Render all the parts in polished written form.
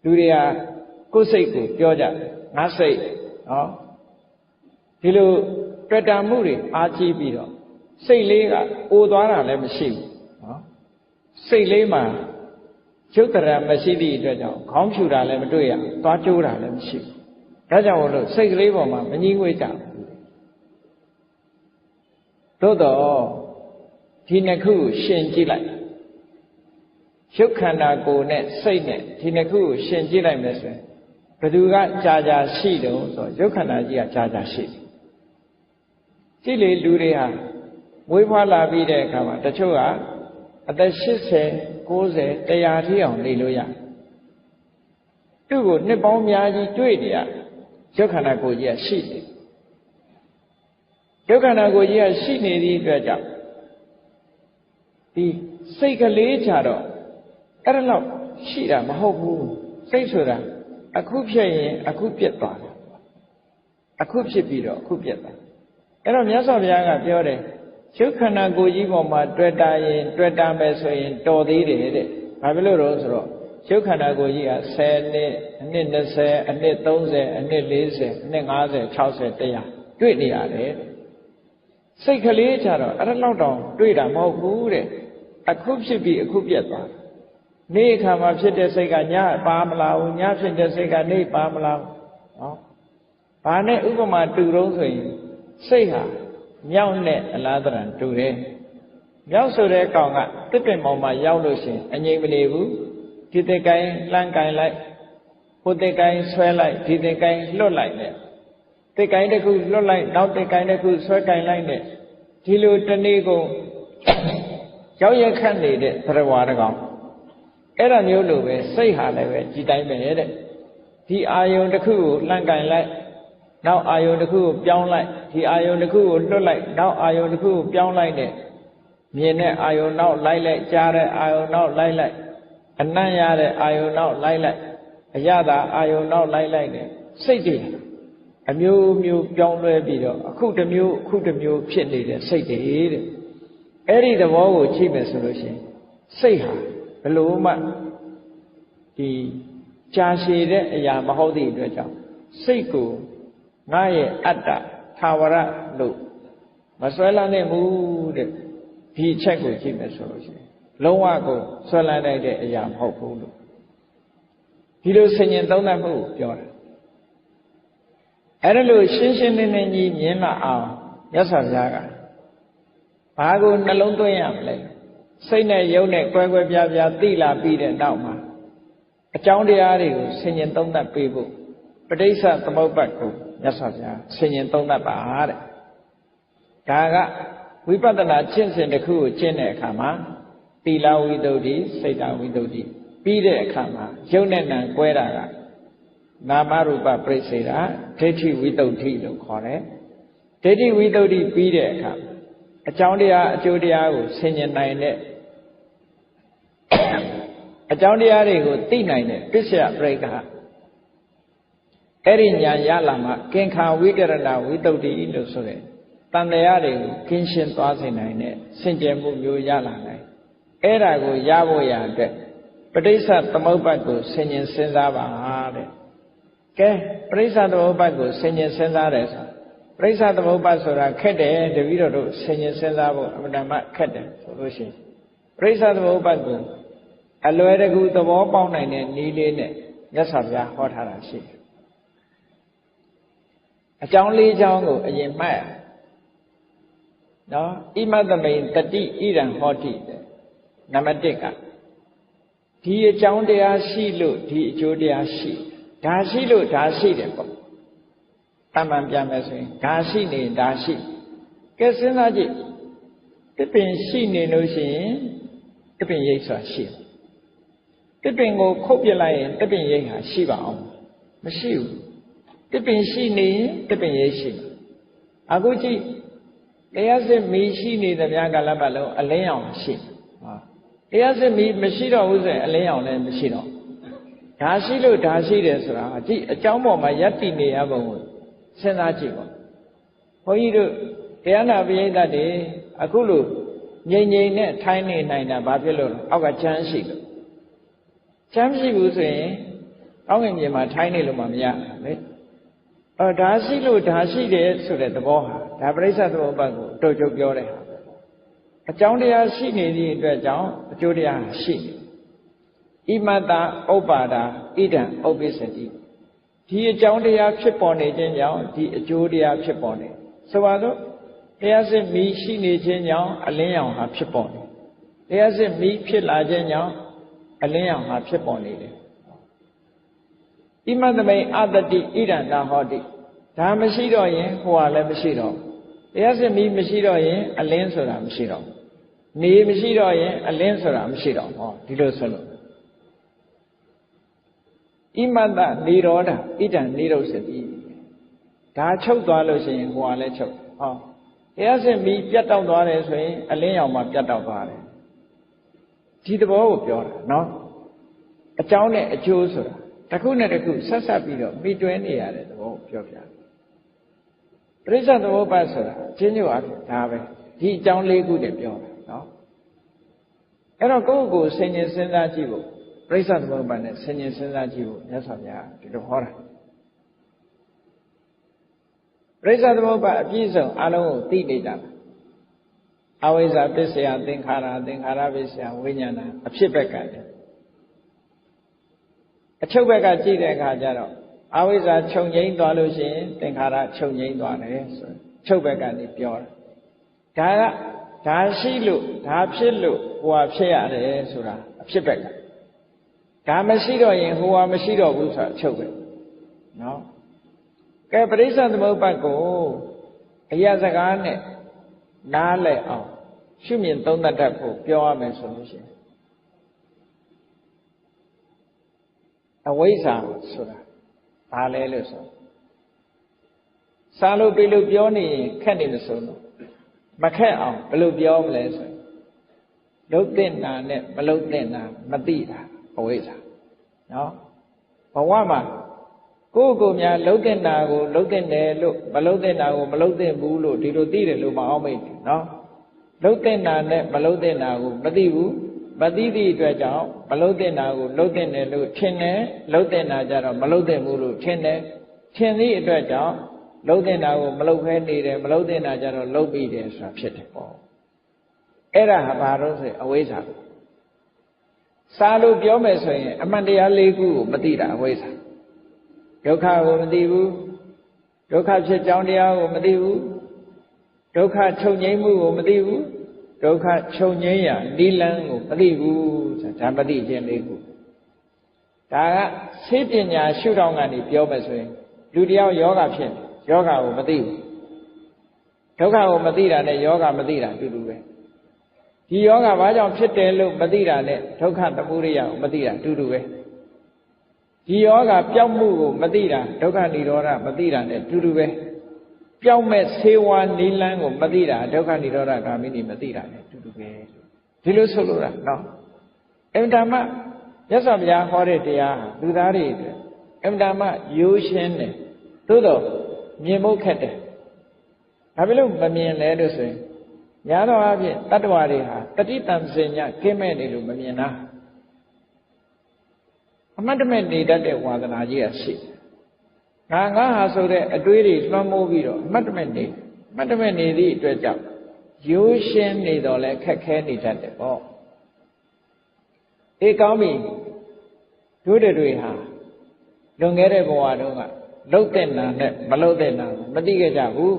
လူတွေကကိုယ်စိတ်ကိုပြောကြငါစိတ်နော်ဒီလိုတွေ့တာမှုတွေအားကြီးပြီးတော့စိတ်လေးကအိုသွားတာလည်းမရှိဘူးနော်စိတ်လေးမှာရုပ်တရမရှိသည့်အတွက်ကြောင့်ခေါင်းဖြူတာလည်းမတွေ့ရသွားကျိုးတာလည်းမရှိဘူးဒါကြောင့်မို့လို့စိတ်ကလေးပေါ်မှာမငြင်းငွေ့ကြဘူးသို့တော့ဒီနှစ်ခုကိုရှင်ကြည့်လိုက်ရုပ်ခန္ဓာကိုယ်နဲ့စိတ်နဲ့ဒီနှစ်ခုကိုရှင်ကြည့်လိုက်မယ်ဆိုရင်ဘယ်သူကကြာကြာရှိတယ်ဆိုတော့ရုပ်ခန္ဓာကြီးကကြာကြာရှိတယ်ကြည့်လေလူတွေဟာမွေးဖွားလာပြီးတဲ့အခါမှာတချို့ကအသက်80 90 100ထိအောင်နေလို့ရသူ့ကိုနှစ်ပေါင်းများကြီးတွေ့နေရရုပ်ခန္ဓာကိုယ်ကြီးကရှိနေရုပ်ခန္ဓာကိုယ်ကြီးကရှိနေသည့်အတွက်ကြောင့်ဒီစိတ်ကလေးကြတော့အဲ့ဒါတော့ရှိတာမဟုတ်ဘူးစိတ်ဆိုတာအခုဖြစ်ရင်အခုပြတ်သွားတယ်အခုဖြစ်ပြီးတော့အခုပြတ်သွားအဲ့တော့မြတ်စွာဘုရားကပြောတယ်ရုပ်ခန္ဓာကိုယ်ကြီးပေါ်မှာတွေ့တာရင်တွေ့တာမယ်ဆိုရင်တော်သေးတယ်တဲ့ဘာဖြစ်လို့တော့ဆိုတော့ရုပ်ခန္ဓာကိုယ်ကြီးက10နှစ်အနှစ်20အနှစ်30အနှစ်40အနှစ်50 60 100တွေ့နေရတယ်စိတ်ကလေးကြတော့အဲ့ဒါလောက်တောင်တွေ့တာမဟုတ်ဘူးတဲ့အခုဖြစ်ပြီးအခုပြတ်သွားနေ့အခါမှာဖြစ်တဲ့စိတ်ကညပါမလားဘူးညဖြစ်တဲ့စိတ်ကနေပါမလားနော်ဘာနဲ့ဥပမာတူတော့ဆိုရင်စိတ်ဟာမြောက်နဲ့အလားတရံတူတယ်မြောက်ဆိုတဲ့ကောင်ကတစ်ပင်ပေါ်မှာရောက်လို့ရှိရင်အငြိမ်မနေဘူးဒီတစ်ကိုင်းလှမ်းကိုင်းလိုက်ဟိုတစ်ကိုင်းဆွဲလိုက်ဒီတစ်ကိုင်းလွတ်လိုက်နဲ့တစ်ကိုင်းတစ်ခုလွတ်လိုက်နောက်တစ်ကိုင်းတစ်ခုဆွဲကိုင်းလိုက်နဲ့ဒီလိုတနေ့ကုန်ရောက်ရခတ်နေတဲ့သရဝါတကောင်အဲ့ဒါမျိုးလိုပဲစိတ်ဟာလည်းပဲဒီတိုင်းပဲတဲ့ဒီအာယုံတစ်ခုကိုလှမ်းကိုင်းလိုက်နောက်အာယုံတစ်ခုကိုပြောင်းလိုက်ဒီအာယုံတစ်ခုကိုလွတ်လိုက်နောက်အာယုံတစ်ခုကိုပြောင်းလိုက်တဲ့မြင်တဲ့အာယုံနောက်လိုက်လိုက်ကြားတဲ့အာယုံနောက်လိုက်လိုက်အနံ့ရတဲ့အာယုံနောက်လိုက်လိုက်အရသာအာယုံနောက်လိုက်လိုက်တဲ့စိတ်တွေအမျိုးမျိုးပြောင်းလဲပြီးတော့အခုတစ်မျိုးအခုတစ်မျိုးဖြစ်နေတဲ့စိတ်တွေတဲ့အဲ့ဒီသဘောကိုကြည့်မယ်ဆိုလို့ရှိရင်စိတ်ဟာဘယ်လိုမှဒီကြာရှည်တဲ့အရာမဟုတ်သည့်အတွက်ကြောင့်စိတ်ကိုငါရဲ့အတ္တသာဝရလို့မဆွဲလန်းနိုင်ဘူးတဲ့ဒီအချက်ကိုကြည့်မယ်ဆိုလို့ရှိရင်လုံးဝကိုဆွဲလန်းနိုင်တဲ့အရာမဟုတ်ဘူးလို့ဒီလိုဆင်ញင်သုံးသပ်မှုကိုပြောတာအဲ့ဒါလို့ရှင်းရှင်းလင်းလင်းကြီးမြင်လာအောင်မြတ်စွာဘုရားကဘာကိုနှလုံးသွင်းရမလဲစိတ်နဲ့ယုံနဲ့ကွဲကွဲပြားပြားသိလာပြီးတဲ့နောက်မှာအကြောင်းတရားတွေကိုဆင်ញင်သုံးသပ်ပေးဖို့ပဋိစ္စသမုပ္ပါဒ်ကိုမြတ်စွာဘုရားဆင်ញင်သုံးသပ်ပါတဲ့ဒါကဝိပဿနာကျင့်စဉ်တစ်ခုကိုကျင့်တဲ့အခါမှာသီလဝိသုဒ္ဓိစိတ်တဝိသုဒ္ဓိပြီးတဲ့အခါမှာယုံနဲ့နံကွဲတာကနာမရူပပရိစ္ဆေဒဒိဋ္ဌိဝိသုဒ္ဓိလို့ခေါ်တယ်ဒိဋ္ဌိဝိသုဒ္ဓိပြီးတဲ့အခါအကြောင်းတရားအကျိုးတရားကိုဆင်ញင်နိုင်တဲ့အကြောင်းတရားတွေကိုသိနိုင်တဲ့ပစ္စယပရိက္ခအဲ့ဒီညာရလာမှကင်္ခာဝိကရဏဝိသုဒ္ဓိလို့ဆိုတဲ့တန်တရားတွေကိုကင်းရှင်းသွားစေနိုင်တဲ့စင်ကြယ်မှုမျိုးရလာနိုင်အဲ့ဒါကိုရဖို့ရအတွက်ပဋိစ္စသမုပ္ပါဒ်ကိုဆင်ញင်စဉ်းစားပါတဲ့ကဲပဋိစ္စသမုပ္ပါဒ်ကိုဆင်ញင်စဉ်းစားတယ်ဆိုပဋိစ္စသမုပ္ပါဒ်ဆိုတာခက်တယ်တပည့်တော်တို့ဆင်ញင်စဉ်းစားဖို့အမှန်တမ်းခက်တယ်ဆိုလို့ရှိရင်ပဋိစ္စသမုပ္ပါဒ်ကိုအလွယ်တကူသဘောပေါက်နိုင်တဲ့နည်းလေးနဲ့မြတ်စွာဘုရားဟောထားတာရှိတယ်အကြောင်း၄ကြောင်းကိုအရင်မှတ်ရနော်ဣမသမိန်တတိဣရံဟောတိနံပါတ်1ကဒီအကြောင်းတရားရှိလို့ဒီအကျိုးတရားရှိဒါရှိလို့ဒါရှိတယ်ပေါ့တမန်ပြန်မယ်ဆိုရင်ဒါရှိနေဒါရှိကဲစဉ်းစားကြည့်တစ်ပင်ရှိနေလို့ရှိရင်တစ်ပင်ရိပ်ဆိုတာရှိတစ်ပင်ကိုခုတ်ပြလိုက်ရင်တစ်ပင်ရိပ်ဟာရှိပါအောင်မရှိဘူးတစ်ပင်ရှိနေရင်တစ်ပင်ရိပ်ရှိအခုကြည့်တရားစစ်မီးရှိနေတဲ့များကာလပတ်လုံးအလင်းရောင်ရှိတရားစစ်မီးမရှိတော့ဘူးဆိုရင်အလင်းရောင်လည်းမရှိတော့ဒါရှိလို့ဒါရှိတယ်ဆိုတာဒီအကြောင်းပေါ်မှာယက်တည်နေရပုံကိုစဉ်းစားကြည့်ပါဘုန်းကြီးတို့တရားနာပရိသတ်တွေအခုလိုငြိမ်ငြိမ်နဲ့ထိုင်နေနိုင်တာဘာဖြစ်လို့လဲအောက်ကချမ်းရှိလို့ချမ်းရှိဘူးဆိုရင် ကောင်းကင်မြေမှာထိုင်းနေလို့မှမရလေဒါရှိလို့ဒါရှိတယ်ဆိုတဲ့သဘောဟာဒါပရိစ္ဆေသမုပ္ပါဒ်ကိုတို့ချုပ်ပြောတဲ့ဟာအကြောင်းတရားရှိနေသည့်အတွက်ကြောင့်အကျိုးတရားရှိနေဣမတ္တဥပ္ပါဒာဣဒံဥပ္ပစ္စတိဒီအကြောင်းတရားဖြစ်ပေါ်နေခြင်းကြောင့်ဒီအကျိုးတရားဖြစ်ပေါ်နေဆိုပါတော့တရားစစ်မီးရှိနေခြင်းကြောင့်အလင်းရောင်ဟာဖြစ်ပေါ်နေတရားစစ်မီးဖြစ်လာခြင်းကြောင့်အလင်းရောင်ဟာဖြစ်ပေါ်နေတယ်ဣမတ္တမိန်အတ္တိဣဒံသာဟောတိဒါမရှိတော့ရင်ဟိုဟာလည်းမရှိတော့တရားစစ်မီးမရှိတော့ရင်အလင်းဆိုတာမရှိတော့နေမရှိတော့ရင်အလင်းဆိုတာမရှိတော့ဟောဒီလိုဆိုလို့ဣမတ္တနိရောဓဣဒံနိရောဓတိဒါချုပ်သွားလို့ရှိရင်ဟိုဟာလည်းချုပ်ဟောတရားစစ်မီးပြတ်တောက်သွားတယ်ဆိုရင်အလင်းရောင်မှပြတ်တောက်သွားတယ်ဒီသဘောကိုပြောတာနော်အကြောင်းနဲ့အကျိုးဆိုတာတစ်ခုနဲ့တစ်ခုဆက်ဆက်ပြီးတော့မိတွဲနေရတဲ့သဘောကိုပြောပြတယ်ပရိစ္ဆေသမုပ္ပါဒ်ဆိုတာချင်းညို့အဖြစ်ဒါပဲဒီအကြောင်း၄ခုနဲ့ပြောတာနော်အဲ့တော့ကိုယ့်ကိုယ်ဆင်ញင်စဉ်းစားကြည့်ဖို့ပရိစ္ဆေသမုပ္ပါဒ်နဲ့ဆင်ញင်စဉ်းစားကြည့်ဖို့မြတ်စွာဘုရားဒီလိုဟောတာပရိစ္ဆေသမုပ္ပါဒ်အပြည့်စုံအလုံးကိုသိနေတာအဝိဇ္ဇာပစ္စယသင်္ခါရသင်္ခါရပစ္စယဝိညာဏအဖြစ်ဘက်ကတည်းအချုပ်ဘက်ကကြည့်တဲ့အခါကျတော့အဝိဇ္ဇာချုပ်ငိမ့်သွားလို့ရှိရင်သင်္ခါရချုပ်ငိမ့်သွားတယ်ဆိုချုပ်ဘက်ကနေပြောတာဒါရှိလို့ဒါဖြစ်လို့ဟိုဟာဖြစ်ရတယ်ဆိုတာအဖြစ်ဘက်ကဒါမရှိတော့ရင်ဟိုဟာမရှိတော့ဘူးဆိုတာချုပ်ပဲနော်ကဲပရိစ္ဆေသမုပ္ပါဒ်ကိုအရာစကားနဲ့နားလည်အောင်ရှုမြင်သုံးသပ်တတ်ဖို့ပြောရမယ်ဆိုလို့ရှိရင်အဝိဇ္ဇာဆိုတာဘာလဲလို့ဆိုစာလို့ပြီလို့ပြောနေရင်ခက်နေမဆုံးတော့မခက်အောင်ဘယ်လိုပြောမလဲဆိုရင်လုံးတဲ့နာနဲ့မလုံးတဲ့နာမသိတာအဝိဇ္ဇာနော်ဘဝမှာကိုယ့်ကိုယ်များလုံးတဲ့နာကိုလုံးတဲ့တယ်လို့မလုံးတဲ့နာကိုမလုံးတဲ့ဘူးလို့ဒီလိုသိတယ်လို့မအောင်မိတ်နော်လုံးတဲ့နာနဲ့မလုံးတဲ့နာကိုမသိဘူးမသိသည့်အတွက်ကြောင့်မလုံးတဲ့နာကိုလုံးတဲ့တယ်လို့ထင်တယ်လုံးတဲ့နာကြတော့မလုံးတဲ့ဘူးလို့ထင်တယ်ထင်သည့်အတွက်ကြောင့်လုံးတဲ့နာကိုမလုံးဖဲနေတယ်မလုံးတဲ့နာကြတော့လုံးပြီးတယ်ဆိုတာဖြစ်တယ်ပေါ့အဲ့ဒါဟာဘာလို့ဆိုအဝိဇ္ဇာစာလို့ပြောမယ်ဆိုရင်အမှန်တရား၄ခုကိုမသိတာအဝိဇ္ဇာဒုက္ခကိုမသိဘူးဒုက္ခဖြစ်ကြောင်းတရားကိုမသိဘူးဒုက္ခချုပ်ငြိမ်းမှုကိုမသိဘူးဒုက္ခချုပ်ငြိမ်းရာနိလန်းကိုမသိဘူးဆိုတာဒါမသိခြင်း၄ခုဒါကသိပညာရှုထောင့်ကနေပြောမယ်ဆိုရင်လူတယောက်ယောဂဖြစ်ယောဂကိုမသိဘူးဒုက္ခကိုမသိတာနဲ့ယောဂမသိတာအတူတူပဲဒီယောဂဘာကြောင့်ဖြစ်တယ်လို့မသိတာနဲ့ဒုက္ခသမုဒယကိုမသိတာအတူတူပဲဒီယောဂပျောက်မှုကိုမသိတာဒုက္ခនិရောဓမသိတာနဲ့အတူတူပဲပျောက်မဲ့ဆေးဝါးနိလန်းကိုမသိတာဒုက္ခនិရောဓဂါမိနိမသိတာနဲ့အတူတူပဲဒီလိုဆိုလိုတာနော်အင်တာမမြတ်စွာဘုရားဟောတဲ့တရားဟာလူသားတွေအတွက်အင်တာမရိုးရှင်းတယ်သို့တော့မြင်ဖို့ခက်တယ်ဘာဖြစ်လို့မမြင်လဲလို့ဆိုရင်ညာတော့အဖြစ်တတ္တဝါတွေဟာတတိတံစင်ညကင်းမဲ့နေလို့မမြင်တာအမတ်တမဲ့နေတတ်တဲ့ဝါဒနာကြီးကရှိငါဟာဆိုတဲ့အတွေးတွေလွှမ်းမိုးပြီးတော့အမတ်တမဲ့နေအမတ်တမဲ့နေသည့်အတွက်ကြောင့်ရိုးရှင်းနေတော့လဲခက်ခဲနေတတ်တယ်ပေါ့အေးကောင်းပြီတို့တွေဟာလွန်ခဲ့တဲ့ဘဝတုန်းကလှုပ်တဲ့နာနဲ့မလှုပ်တဲ့နာကိုမသိခဲ့ကြဘူး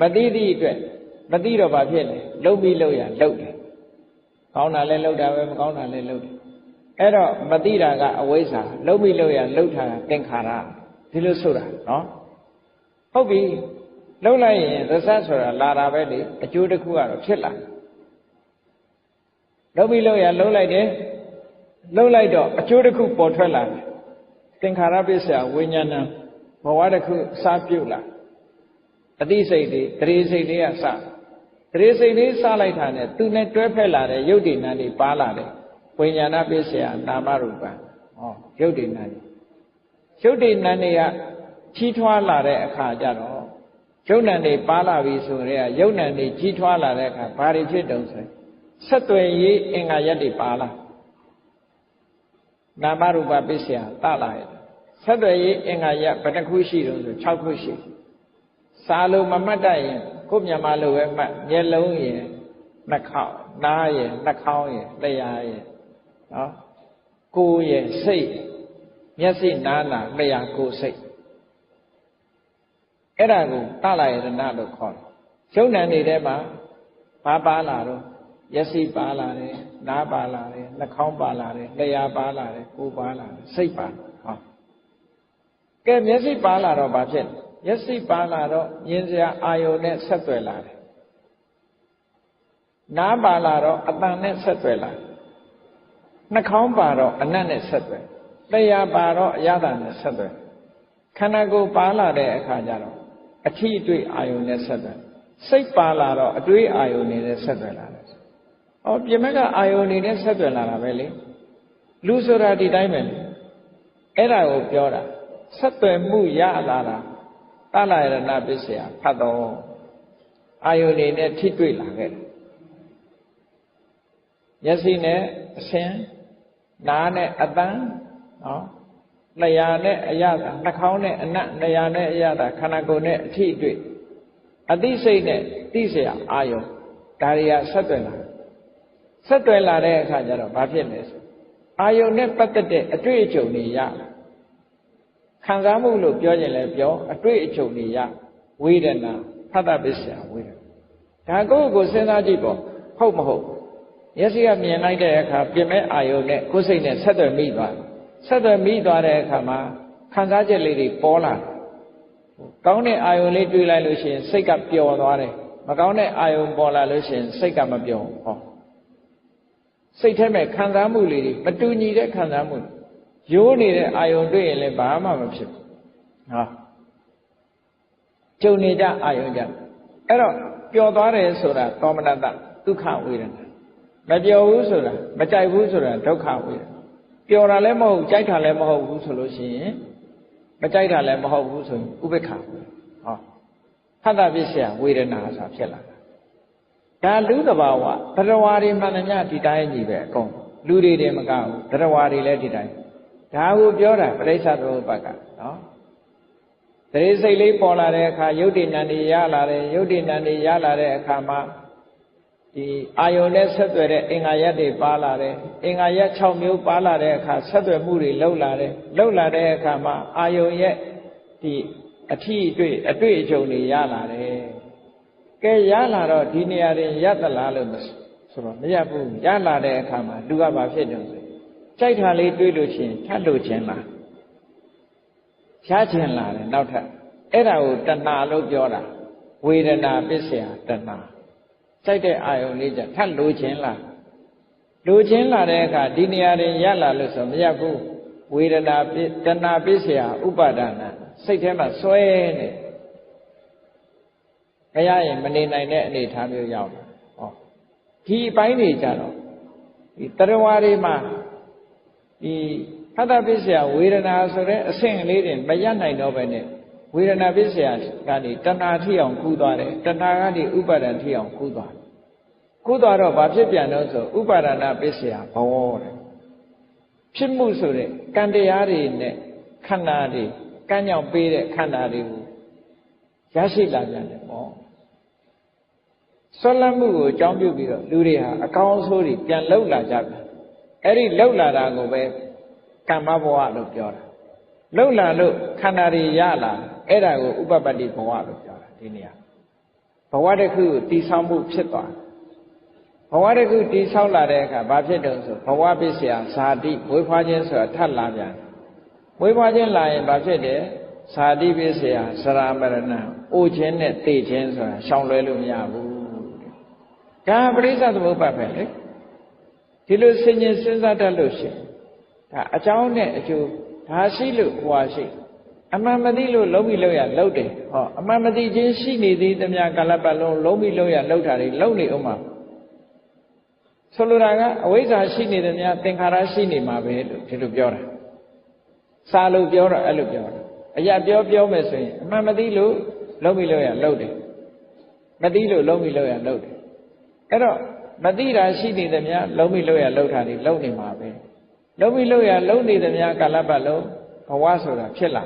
မသိသည့်အတွက်မသိတော့ဘာဖြစ်လဲလှုပ်ပြီးလှုပ်ရလှုပ်တယ်ကောင်းတာလဲလှုပ်တာပဲမကောင်းတာလဲလှုပ်တယ်အဲ့တော့မသိတာကအဝိဇ္ဇာလှုပ်ပြီးလှုပ်ရလှုပ်တာသင်္ခါရဒီလိုဆိုတာနော်ဟုတ်ပြီလှုပ်လိုက်ရင်ရစဆိုတာလာတာပဲလေအကျိုးတစ်ခုကတော့ဖြစ်လာလှုပ်ပြီးလှုပ်ရလှုပ်လိုက်တယ်လှုပ်လိုက်တော့အကျိုးတစ်ခုပေါ်ထွက်လာတယ်သင်္ခါရပစ္စယဝိညာဏဘဝတစ်ခုစပြုတ်လာအသိစိတ်တွေတရေစိတ်တွေကစတရေစိတ်လေးစလိုက်တာနဲ့သူနဲ့တွဲဖက်လာတဲ့ရုပ်တည်နာတွေပါလာတယ်ဝိညာဏပစ္စယနာမရူပံဟောရုပ်တည်နာတွေရုပ်တည်နာတွေကကြီးထွားလာတဲ့အခါကျတော့ရုပ်နာတွေပါလာပြီဆိုတော့ရုပ်နာတွေကြီးထွားလာတဲ့အခါဘာတွေဖြစ်တုံးဆိုဆက်သွယ်ရေးအင်္ဂါရက်တွေပါလာ နာမရူပပစ္စယတလာရဆက်သွယ်ရေးအင်္ဂါရဘယ်နှခုရှိတော့ဆို6ခုရှိစာလို့မမှတ်တတ်ရင်ကိုမြန်မာလိုပဲမှတ်မျက်လုံးရယ်နှာခေါင်းနားရယ်နှာခေါင်းရယ်လျှာရယ်နော်ကိုယ်ရယ်စိတ်မျက်စိနားနာလျှာကိုယ်စိတ်အဲ့ဒါကိုတလာရဏလို့ခေါ်တယ်ယုံ nant နေတဲ့မှာဘာပါလာတော့မျက်စိပါလာတယ်နားပါလာတယ်နှာခေါင်းပါလာတယ်လျှာပါလာတယ်ကိုယ်ပါလာတယ်စိတ်ပါဟောကဲမျက်စိပါလာတော့ဘာဖြစ်မျက်စိပါလာတော့မြင်စရာအာယုန်နဲ့ဆက်သွယ်လာတယ်နားပါလာတော့အတန်နဲ့ဆက်သွယ်လာနှာခေါင်းပါတော့အနတ်နဲ့ဆက်သွယ်လျှာပါတော့အရသာနဲ့ဆက်သွယ်ခန္ဓာကိုယ်ပါလာတဲ့အခါကျတော့အထီးအတွေ့အာယုန်နဲ့ဆက်သွယ်စိတ်ပါလာတော့အတွေးအာယုန်နဲ့ဆက်သွယ်လာတယ်။အော်ပြင်မကအာယုန်နဲ့ဆက်သွယ်လာတာပဲလေ။လူဆိုတာဒီတိုင်းပဲလေ။အဲ့ဒါကိုပြောတာဆက်သွယ်မှုရလာတာတလာရဏပစ္စယဖတ်တော့အာယုန်နဲ့ထိတွေ့လာခဲ့တယ်။မျက်စိနဲ့အဆင်းနားနဲ့အသံနော်လျှာနဲ့အရသာနှာခေါင်းနဲ့အနတ်လျှာနဲ့အရသာခန္ဓာကိုယ်နဲ့အထိအတွေ့အသိစိတ်နဲ့သိเสียအာယုံဒါတွေကဆက်သွယ်လာတဲ့အခါကျတော့ဘာဖြစ်လဲဆိုအာယုံနဲ့ပတ်သက်တဲ့အတွေ့အကြုံတွေရခံစားမှုလို့ပြောရင်လည်းပြောအတွေ့အကြုံတွေရဝေဒနာဖတ်တာပစ္စယဝေဒနာဒါကိုစဉ်းစားကြည့်ပေါ့ဟုတ်မဟုတ်မျက်စိကမြင်လိုက်တဲ့အခါပြင်မဲ့အာယုံနဲ့ကိုယ်စိတ်နဲ့ဆက်သွယ်မိသွားတဲ့အခါမှာခံစားချက်လေးတွေပေါ်လာကောင်းတဲ့အာယုံလေးတွေ့လိုက်လို့ရှိရင်စိတ်ကပျော်သွားတယ်မကောင်းတဲ့အာယုံပေါ်လာလို့ရှိရင်စိတ်ကမပျော်ဟောစိတ်ထဲမှာခံစားမှုလေးတွေမတူညီတဲ့ခံစားမှုရိုးနေတဲ့အာယုံတွေ့ရင်လည်းဘာမှမဖြစ်ဘူးဟာကြုံနေကြအာယုံကြအဲ့တော့ပျော်သွားတယ်ဆိုတာသောမနတဒုက္ခဝေဒနာမပျော်ဘူးဆိုတာမကြိုက်ဘူးဆိုတာဒုက္ခဝေဒနာပျော်တာလည်းမဟုတ်ကြိုက်တာလည်းမဟုတ်ဘူးဆိုလို့ရှိရင်မကြိုက်တာလည်းမဟုတ်ဘူးဆိုရင်ဥပေက္ခဟောဖတ်တာပစ္စယဝေဒနာဆိုတာဖြစ်လာတာဒါလူသဘာဝတရားတွေမှန်သမျှဒီတိုင်းကြီးပဲအကုန်လူတွေတင်မကဘူးတရားတွေလည်းဒီတိုင်းဒါကိုပြောတာပရိစ္ဆသမုပ္ပါကနော်တရေစိတ်လေးပေါ်လာတဲ့အခါယုတ်တိနန္ဒီရလာတယ်ယုတ်တိနန္ဒီရလာတဲ့အခါမှာဒီအာယုန်နဲ့ဆက်သွယ်တဲ့အင်္ဂါရက်တွေပါလာတယ်အင်္ဂါရက်6မျိုးပါလာတဲ့အခါဆက်သွယ်မှုတွေလှုပ်လာတဲ့အခါမှာအာယုန်ရဲ့ဒီအထီးအတွေ့အကြုံတွေရလာတယ်ကဲရလာတော့ဒီနေရာတွေရသလားလို့ဆိုတော့မရဘူးရလာတဲ့အခါမှာလူကဘာဖြစ်တယ်ဆိုကြိုက်တာလေးတွေးလို့ရှိရင်ထပ်လို့ခြင်းလားရခြင်းလားတယ်နောက်ထပ်အဲ့ဒါကိုတဏှာလို့ပြောတာဝေဒနာပစ္စယတဏှာကြိုက်တဲ့အာယုံလေးကြထပ်လိုခြင်းလားလိုခြင်းလာတဲ့အခါဒီနေရာတွေရလာလို့ဆိုမရဘူးဝေဒနာတဏှာပစ္စယဥပါဒနာစိတ်ထဲမှာစွဲနေမရရင်မနေနိုင်တဲ့အနေအထားမျိုးရောက်တယ်ဟောဒီအပိုင်းတွေကြတော့ဒီတရားတွေမှာဒီဖတ်တာပစ္စယဝေဒနာဆိုတဲ့အဆင့်ကလေးတွေမရနိုင်တော့ပဲနဲ့ဝေဒနာပစ္စယကနေတဏှာထိအောင်ကူးသွားတယ်တဏှာကနေဥပါဒံထိအောင်ကူးသွားတော့ဘာဖြစ်ပြန်တော့ဆိုဥပါဒနာပစ္စယဘဝတဲ့ဖြစ်မှုဆိုတဲ့ကံတရားတွေနဲ့ခန္ဓာတွေကံကြောင့်ပေးတဲ့ခန္ဓာတွေကိုရရှိလာပြန်တယ်ပေါ့ဆွလတ်မှုကိုအကြောင်းပြုပြီးတော့လူတွေဟာအကောင်းအဆိုးတွေပြန်လှုပ်လာကြတယ်အဲ့ဒီလှုပ်လာတာကိုပဲကမ္မဘဝလို့ပြောတာလှုပ်လာလို့ခန္ဓာတွေရလာအဲ့ဒါကိုဥပပတ္တိဘဝလို့ပြောတာဒီနေရာဘဝတစ်ခုကိုတည်ဆောက်မှုဖြစ်သွားဘဝတစ်ခုတည်ဆောက်လာတဲ့အခါဘာဖြစ်တုံးဆိုဘဝပစ္စယဇာတိမွေးဖွားခြင်းဆိုတာထပ်လာပြန်မွေးဖွားခြင်းလာရင်ဘာဖြစ်တယ်ဇာတိပစ္စယစရာမရဏအိုခြင်းနဲ့တေခြင်းဆိုတာရှောင်လွဲလို့မရဘူးဒါပရိစ္ဆသမုပ္ပါပဲလေဒီလိုစဉ်းကျင်စဉ်းစားတတ်လို့ရှိရင်ဒါအကြောင်းနဲ့အကျိုးဒါရှိလို့ဟွာရှိအမှန်မသိလို့လုံးပြီးလုံးရလုံးတယ်ဟောအမှန်မသိခြင်းရှိနေသေးသမျှကာလပတ်လုံးလုံးပြီးလုံးရလုံးတာတွေလုံးနေအောင်မှာဆိုလိုတာကအဝိဇ္ဇာရှိနေသမျှသင်္ခါရရှိနေမှာပဲလို့ဒီလိုပြောတာစာလို့ပြောတော့အဲ့လိုပြောတာအရာပြောမယ်ဆိုရင်အမှန်မသိလို့လုံးပြီးလုံးရလုံးတယ်မသိလို့လုံးပြီးလုံးရလုံးတယ်အဲ့တော့မသိတာရှိနေသမျှလုံးပြီးလုံးရလုံးတာတွေလုံးနေမှာပဲ လုံးပြီးလို့ရလုံးနေသမျှကာလပတ်လုံးဘဝဆိုတာဖြစ်လာ